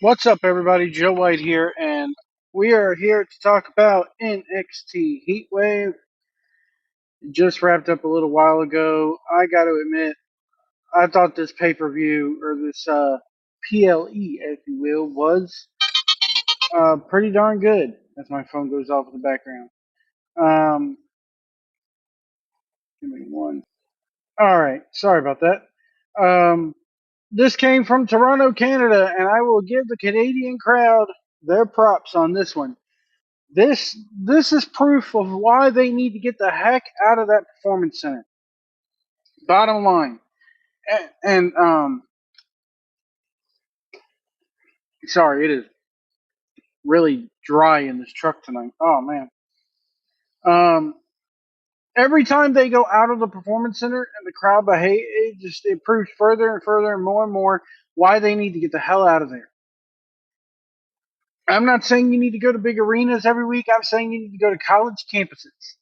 What's up, everybody? Joe White here, and we are here to talk about NXT Heatwave. It just wrapped up a little while ago. I got to admit, I thought this pay per view, or this PLE, if you will, was pretty darn good. As my phone goes off in the background. Um, Give me one. All right, sorry about that. Um, this came from Toronto, Canada, and I will give the Canadian crowd their props on this one. This is proof of why they need to get the heck out of that performance center. Bottom line, and sorry, it is really dry in this truck tonight. Oh man. Um, every time they go out of the performance center and the crowd behave, it proves further and further and more why they need to get the hell out of there. I'm not saying you need to go to big arenas every week. I'm saying you need to go to college campuses.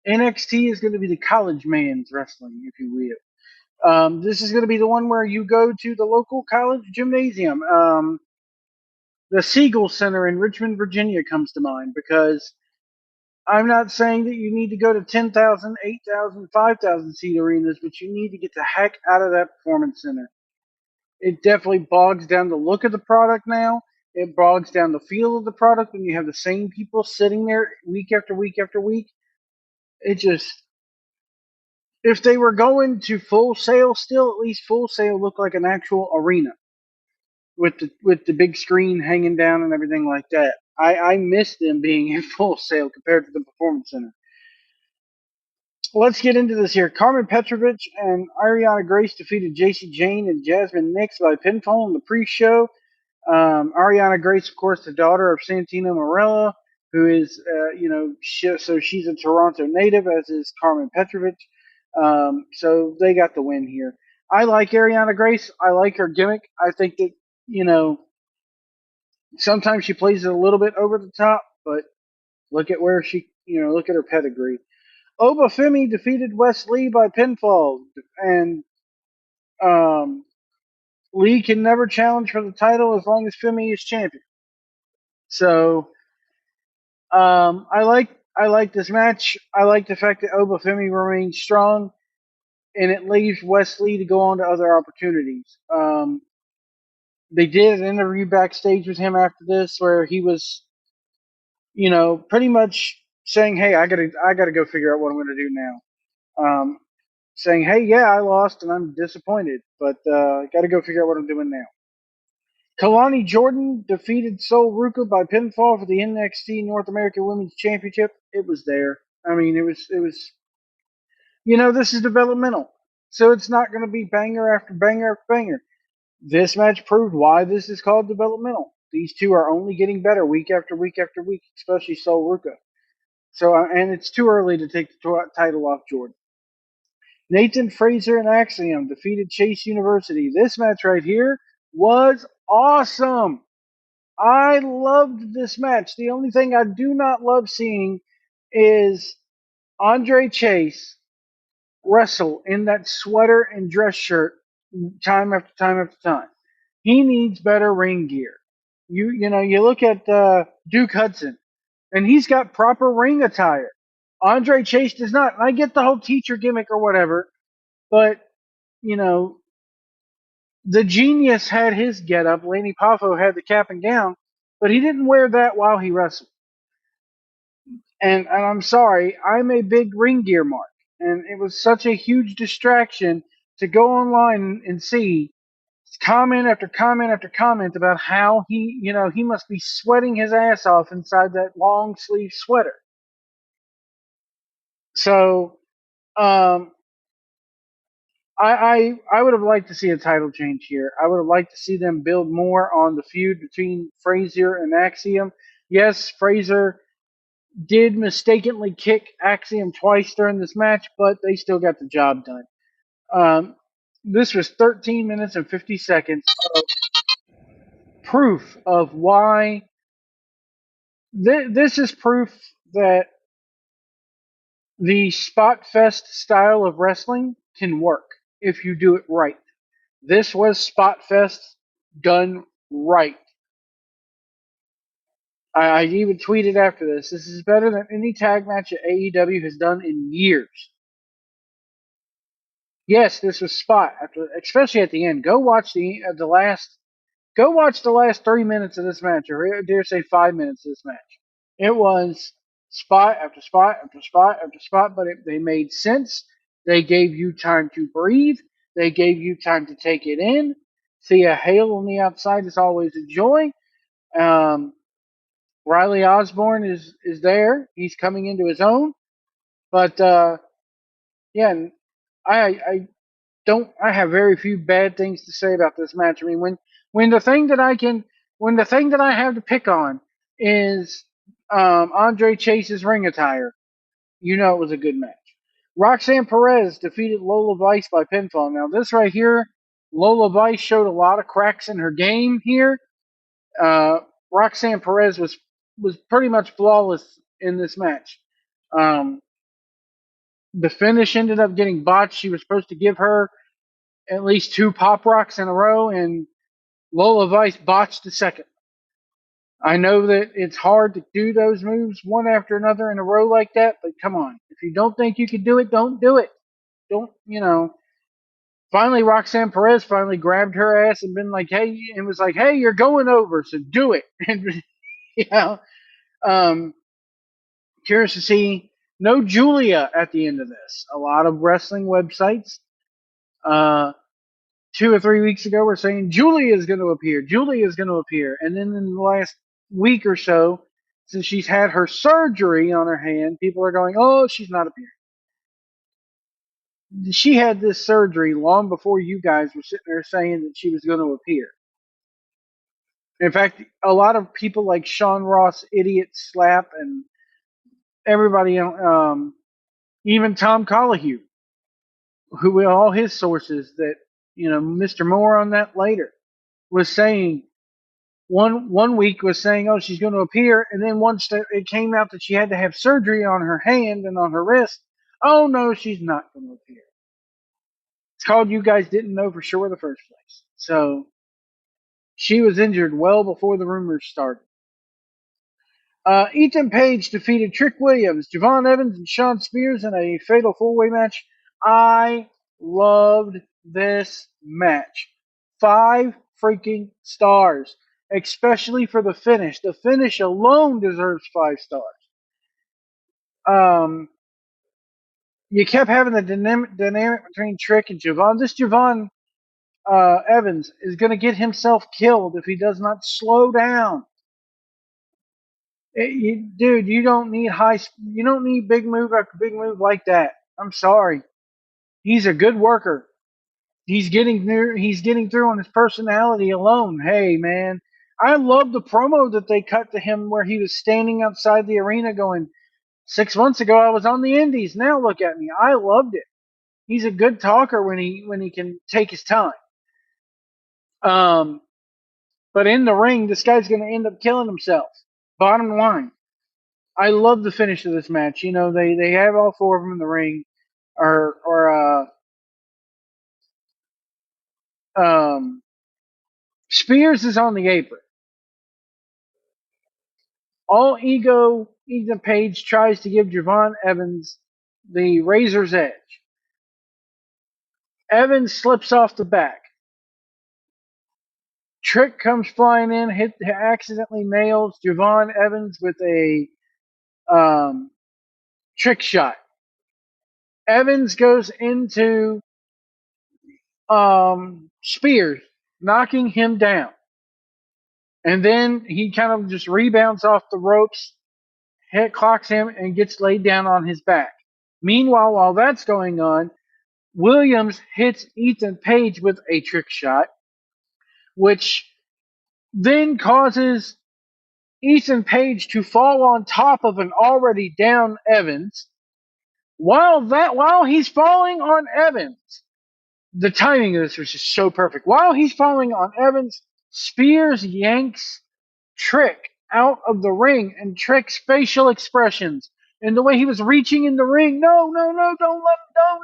NXT is going to be the college man's wrestling, if you will. This is going to be the one where you go to the local college gymnasium. The Siegel Center in Richmond, Virginia comes to mind because I'm not saying that you need to go to 10,000, 8,000, 5,000 seat arenas, but you need to get the heck out of that performance center. It definitely bogs down the look of the product now. It bogs down the feel of the product when you have the same people sitting there week after week after week. It just, if they were going to Full Sail still, at least Full Sail looked like an actual arena with the big screen hanging down and everything like that. I miss them being in Full Sail compared to the Performance Center. Let's get into this here. Carmen Petrovich and Ariana Grace defeated JC Jane and Jasmine Nix by pinfall in the pre-show. Ariana Grace, of course, the daughter of Santino Marella, who is, so she's a Toronto native, as is Carmen Petrovich. So they got the win here. I like Ariana Grace. I like her gimmick. I think that, sometimes she plays it a little bit over the top, but look at where look at her pedigree. Oba Femi defeated Wes Lee by pinfall, and Lee can never challenge for the title as long as Femi is champion. So I like this match. I like the fact that Oba Femi remains strong, and it leaves Wes Lee to go on to other opportunities. They did an interview backstage with him after this where he was, pretty much saying, "Hey, I gotta go figure out what I'm gonna do now." Saying, "Hey, yeah, I lost and I'm disappointed, but gotta go figure out what I'm doing now." Kalani Jordan defeated Sol Ruka by pinfall for the NXT North American Women's Championship. It was there. I mean, it was. This is developmental, so it's not going to be banger after banger after banger. This match proved why this is called developmental. These two are only getting better week after week after week, especially Sol Ruka. So, and it's too early to take the title off Jordan. Nathan Fraser and Axiom defeated Chase University. This match right here was awesome. I loved this match. The only thing I do not love seeing is Andre Chase wrestle in that sweater and dress shirt time after time after time. He needs better ring gear. You look at Duke Hudson, and he's got proper ring attire. Andre Chase does not. And I get the whole teacher gimmick or whatever, but you know, the genius had his getup. Laney Poffo had the cap and gown, but he didn't wear that while he wrestled. And I'm sorry, I'm a big ring gear mark, and it was such a huge distraction to go online and see comment after comment after comment about how he must be sweating his ass off inside that long sleeve sweater. So, um, I would have liked to see a title change here. I would have liked to see them build more on the feud between Frazier and Axiom. Yes, Frazier did mistakenly kick Axiom twice during this match, but they still got the job done. This was 13 minutes and 50 seconds of proof of why. This is proof that the spot fest style of wrestling can work if you do it right. This was spot fest done right. I even tweeted after this. This is better than any tag match that AEW has done in years. Yes, this was spot after, especially at the end. Go watch the last. Go watch the last 3 minutes of this match, or I dare say 5 minutes of this match. It was spot after spot after spot after spot, but they made sense. They gave you time to breathe. They gave you time to take it in. See a hail on the outside is always a joy. Um, Riley Osborne is there. He's coming into his own. But yeah, I don't. I have very few bad things to say about this match. I mean, when the thing that I can when the thing that I have to pick on is Andre Chase's ring attire, you know it was a good match. Roxanne Perez defeated Lola Vice by pinfall. Now this right here, Lola Vice showed a lot of cracks in her game here. Uh, Roxanne Perez was pretty much flawless in this match. Um, the finish ended up getting botched. She was supposed to give her at least two pop rocks in a row, and Lola Vice botched the second. I know that it's hard to do those moves one after another in a row like that, but come on. If you don't think you can do it, don't do it. Don't, you know. Finally, Roxanne Perez finally grabbed her ass and been like, hey, and was like, hey, you're going over, so do it. And, you know, um, curious to see no Julia at the end of this. A lot of wrestling websites, 2 or 3 weeks ago, were saying Julia is going to appear. Julia is going to appear. And then in the last week or so, since she's had her surgery on her hand, people are going, oh, she's not appearing. She had this surgery long before you guys were sitting there saying that she was going to appear. In fact, a lot of people like Sean Ross, Idiot Slap, and everybody, even Tom Collahue, who with all his sources that, Mr. Moore on that later, was saying one week was saying, oh, she's going to appear, and then once it came out that she had to have surgery on her hand and on her wrist, oh no, she's not going to appear. It's called you guys didn't know for sure in the first place. So she was injured well before the rumors started. Ethan Page defeated Trick Williams, Javon Evans, and Sean Spears in a fatal four-way match. I loved this match. 5 freaking stars, especially for the finish. The finish alone deserves 5 stars. You kept having the dynamic between Trick and Javon. This Javon Evans is going to get himself killed if he does not slow down. Dude, you don't need you don't need big move after big move like that. I'm sorry. He's a good worker. He's getting through on his personality alone. Hey, man. I love the promo that they cut to him where he was standing outside the arena going, 6 months ago I was on the indies. Now look at me. I loved it. He's a good talker when he can take his time. But in the ring, this guy's going to end up killing himself. Bottom line. I love the finish of this match. They have all 4 of them in the ring, Spears is on the apron. All ego, Ethan Page tries to give Javon Evans the razor's edge. Evans slips off the back. Trick comes flying in, accidentally nails Javon Evans with a trick shot. Evans goes into Spears, knocking him down. And then he kind of just rebounds off the ropes, head clocks him, and gets laid down on his back. Meanwhile, while that's going on, Williams hits Ethan Page with a trick shot, which then causes Ethan Page to fall on top of an already down Evans. While he's falling on Evans, the timing of this was just so perfect. While he's falling on Evans, Spears yanks Trick out of the ring, and Trick's facial expressions and the way he was reaching in the ring, no, don't let him, no,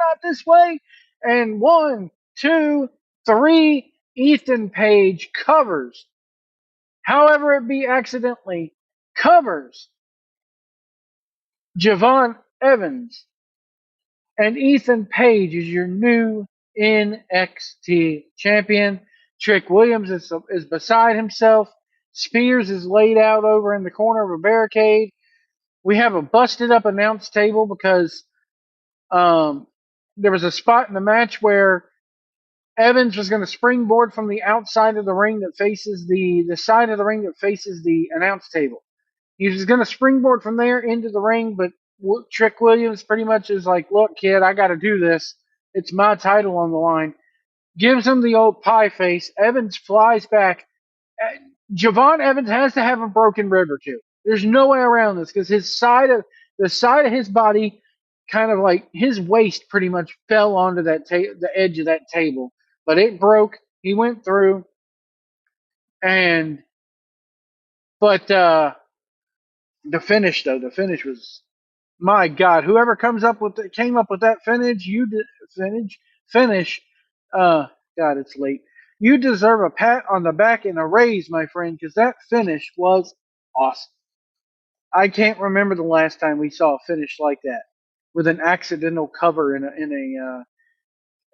not this way. And 1, 2, 3, Ethan Page covers, however it be accidentally, covers Javon Evans, and Ethan Page is your new NXT champion. Trick Williams is beside himself. Spears is laid out over in the corner of a barricade. We have a busted up announce table because there was a spot in the match where Evans was going to springboard from the outside of the ring that faces the side of the ring that faces the announce table. He was going to springboard from there into the ring, but Trick Williams pretty much is like, "Look, kid, I got to do this. It's my title on the line." Gives him the old pie face. Evans flies back. Javon Evans has to have a broken rib or two. There's no way around this because the side of his body, kind of like his waist, pretty much fell onto the edge of that table. But it broke. He went through, and but the finish though, the finish was, my God. Whoever came up with that finish. Uh, God, it's late. You deserve a pat on the back and a raise, my friend, because that finish was awesome. I can't remember the last time we saw a finish like that with an accidental cover in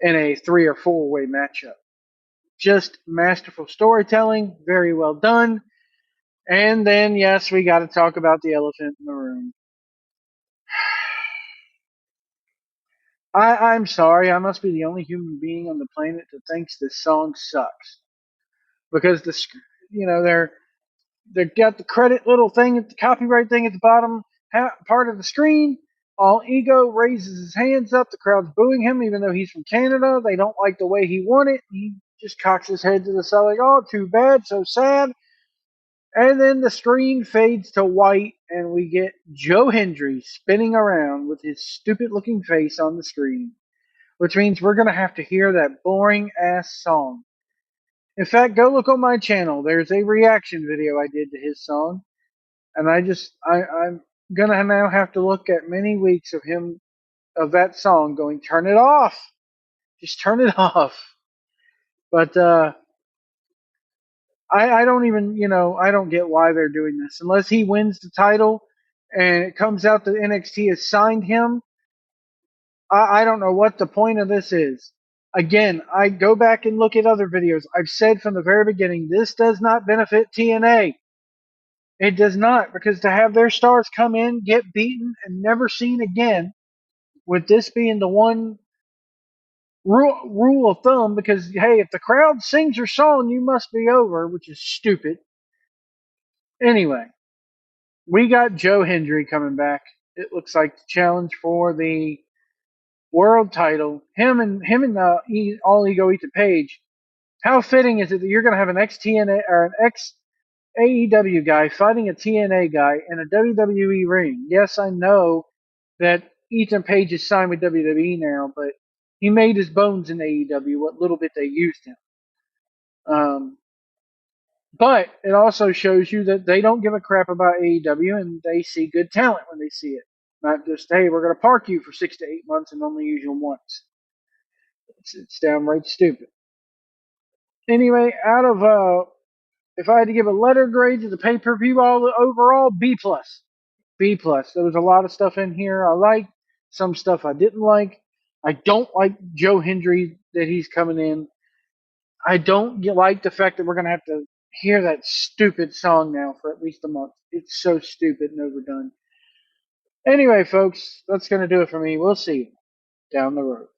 a 3 or 4 way matchup. Just masterful storytelling, very well done. And then, yes, we got to talk about the elephant in the room. I'm sorry, I must be the only human being on the planet that thinks this song sucks because they've got the credit little thing, the copyright thing at the bottom part of the screen. All Ego raises his hands up. The crowd's booing him, even though he's from Canada. They don't like the way he won it. He just cocks his head to the side, like, "Oh, too bad, so sad." And then the screen fades to white, and we get Joe Hendry spinning around with his stupid-looking face on the screen, which means we're going to have to hear that boring-ass song. In fact, go look on my channel. There's a reaction video I did to his song, and I'm gonna now have to look at many weeks of that song going, "Turn it off, just turn it off." But I don't even, I don't get why they're doing this unless he wins the title and it comes out that NXT has signed him. I don't know what the point of this is. Again, I go back and look at other videos. I've said from the very beginning, this does not benefit TNA. It does not, because to have their stars come in, get beaten, and never seen again, with this being the one rule of thumb, because, hey, if the crowd sings your song, you must be over, which is stupid. Anyway, we got Joe Hendry coming back. It looks like the challenge for the world title. Him and All Ego Ethan Page. How fitting is it that you're going to have an ex-TNA or an ex-AEW guy fighting a TNA guy in a WWE ring? Yes, I know that Ethan Page is signed with WWE now, but he made his bones in AEW, what little bit they used him. But it also shows you that they don't give a crap about AEW and they see good talent when they see it. Not just, hey, we're going to park you for 6 to 8 months and only use you once. It's downright stupid. Anyway, if I had to give a letter grade to the pay-per-view overall, B plus. B plus. There was a lot of stuff in here I liked, some stuff I didn't like. I don't like Joe Hendry that he's coming in. I don't like the fact that we're going to have to hear that stupid song now for at least a month. It's so stupid and overdone. Anyway, folks, that's going to do it for me. We'll see you down the road.